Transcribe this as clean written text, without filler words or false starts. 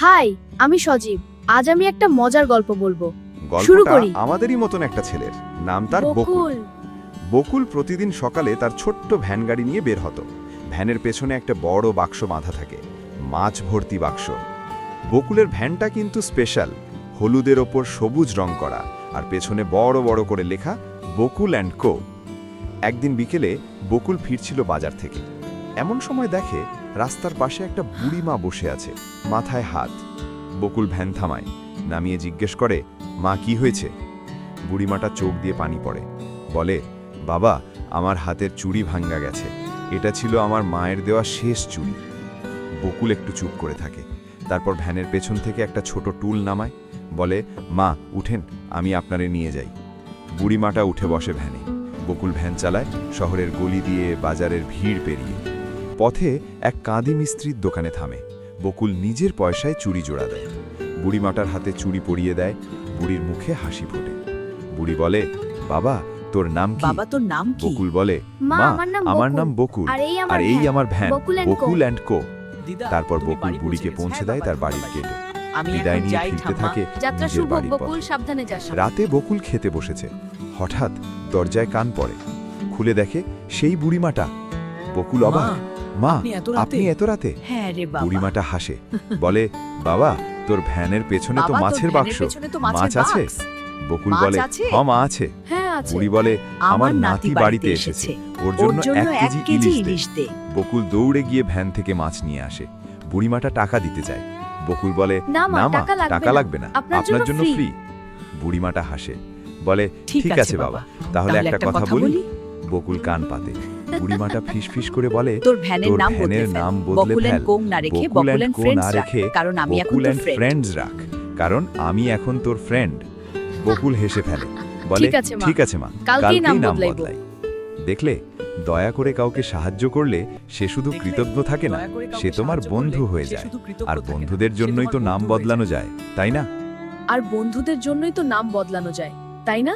High, আমি সজীব। আজ আমি একটা মজার গল্প বলবো। শুরু গল্পটা করি। আমাদেরই মতন একটা ছেলের নাম তার বকুল। বকুল প্রতিদিন সকালে তার ছোট্ট ভ্যান গাড়ি নিয়ে বের হতো। ভ্যানের পেছনে একটা বড় বাক্স বাঁধা থাকে, মাছ ভর্তি বাক্স। বকুলের ভ্যানটা কিন্তু স্পেশাল, হলুদের ওপর সবুজ রং করা আর পেছনে বড় বড় করে লেখা বকুল অ্যান্ড কো। একদিন বিকেলে বকুল ফিরছিল বাজার থেকে। এমন সময় দেখে রাস্তার পাশে একটা বুড়ি মা বসে আছে, মাথায় হাত। বকুল ভ্যান থামায়, নামিয়ে জিজ্ঞেস করে, মা কি হয়েছে? বুড়িমাটা চোখ দিয়ে পানি পড়ে, বলে, বাবা, আমার হাতের চুড়ি ভাঙ্গা গেছে। এটা ছিল আমার মায়ের দেওয়া শেষ চুড়ি। বকুল একটু চুপ করে থাকে, তারপর ভ্যানের পেছন থেকে একটা ছোট টুল নামায়, বলে, মা উঠেন, আমি আপনারে নিয়ে যাই। বুড়িমাটা উঠে বসে ভ্যানে। বকুল ভ্যান চালায় শহরের গলি দিয়ে, বাজারের ভিড় পেরিয়ে। পথে এক কাঁদি মিস্ত্রির দোকানে থামে। বকুল নিজের পয়সায় চুড়ি জোড়া দেয়। বুড়িমাটার হাতে চুড়ি পরিয়ে দেয়। বুড়ির মুখে হাসি ফোটে। বুড়ি বলে, বাবা, তোর নাম কি? বাবা, তোর নাম কি? বকুল বলে, মা, মা, আমার আমার নাম নাম বকুল, আর এই আর এই ভ্যান, আমার van Bakul and co. Bakul and co. দিদা, তারপর তুমি বকুল বাড়ি বুড়িকে পৌঁছে পৌঁছে গেছো? দেয় তার হ্যাঁ, বাড়ির বাবা, গেটে। আমি বিদায় এখন নিয়ে যাই, ফিরতে ঠাম্মা। থাকে যাত্রা নিজের শুভ, বাড়ির বকুল পথে। সাবধানে যাস। রাতে বকুল খেতে বসেছে। হঠাৎ দরজায় কান পড়ে। খুলে দেখে সেই বুড়িমাটা। বকুল অবাক, মা, আপনি এত রাতে? আপনি এত রাতে? হ্যাঁ রে বাবা। বুড়িমাটা হাসে, বলে, বাবা, তোর ভ্যানের পেছনে তো বাবা, তোর মাছের ভ্যানের বাক্স, পেছনে তো মাছের মাছ আছে? বাক্স। বকুল মাছ বলে, আছে? হ্যাঁ, মা আছে। হ্যাঁ আছে। বুড়ি বলে, আমার নাতি বাড়িতে এসেছে, ওর জন্য 1 কেজি ইলিশ দে। দে। বকুল দৌড়ে গিয়ে ভ্যান থেকে মাছ নিয়ে আসে। বুড়িমাটা টাকা দিতে চায়। বকুল বলে, না মা, না মা, টাকা টাকা লাগবে লাগবে না। না, আপনার আপনার জন্য জন্য free। ফ্রি। বুড়িমাটা হাসে, বলে, ঠিক আছে বাবা, তাহলে একটা কথা বলি। বকুল কান পাতে। বুড়িমাটা ফিসফিস করে বলে, তোর ভ্যানের তোর নাম ভ্যানের বদলে নাম ফেল। বদলে বকুল ফেল। এন্ড কোং না রেখে বকুল বকুল অ্যান্ড এন্ড কো ফ্রেন্ডস না রাখ, রেখে কারণ আমি এখন বকুল তোর অ্যান্ড ফ্রেন্ড। ফ্রেন্ডস রাখ, কারণ আমি এখন তোর ফ্রেন্ড। বকুল হেসে ফেলে, বলে, ঠিক আছে মা, ঠিক আছে মা, কালকেই নাম বদলাইবো। বদলাই। দেখলে, দয়া করে কাউকে সাহায্য করলে সে শুধু কৃতজ্ঞ থাকে না, সে তোমার বন্ধু হয়ে যায়। আর বন্ধুদের জন্যই তো নাম বদলানো যায়, তাই না? আর বন্ধুদের জন্যই তো নাম বদলানো যায়, তাই না?